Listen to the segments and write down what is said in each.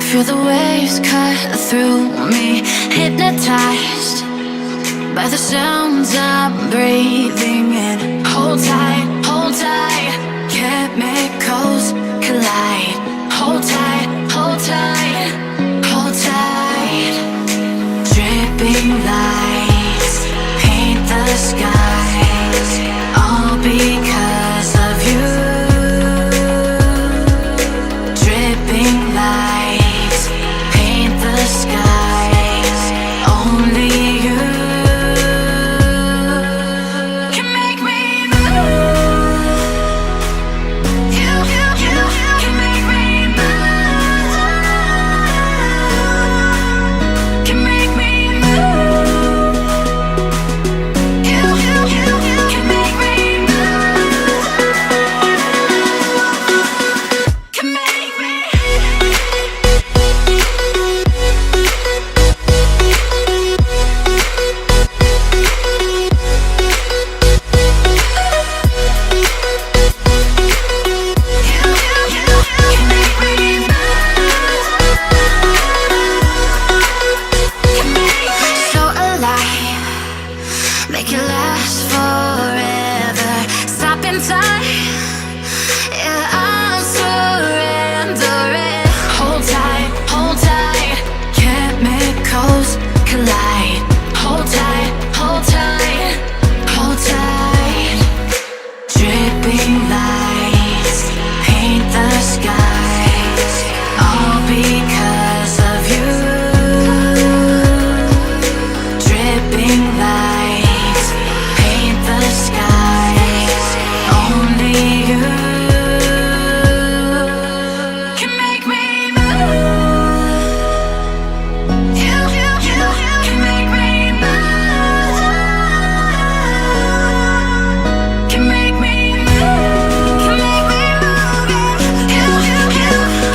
Feel the waves cut through me, hypnotized by the sounds I'm breathing in. Hold tight, hold tight, chemicals collide. Hold tight, hold tight, hold tight. Dripping lights paint the skies, all because of you. Dripping lights paint the skies, only you can make me move. You can make me move. Can make me move. You can make me move. Can make me. So alive, make it last forever. Stop in time, yeah, I'm surrendering. Hold tight, chemicals collide. Hold tight, hold tight, hold tight. Dripping lights paint the skies, all because of you. Dripping lights paint the skies, only you can make me move. You can make me move. Can make me move. Can make me move. You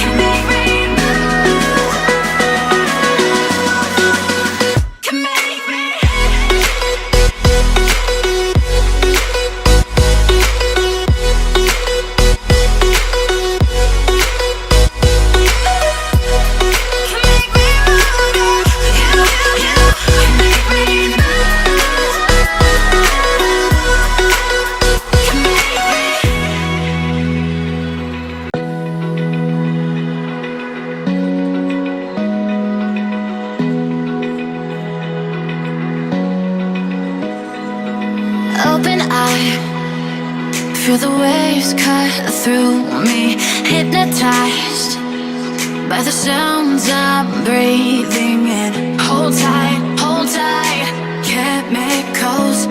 can make me move. Can make me. Open eye, feel the waves cut through me, hypnotized by the sounds I'm breathing in. Hold tight, chemicals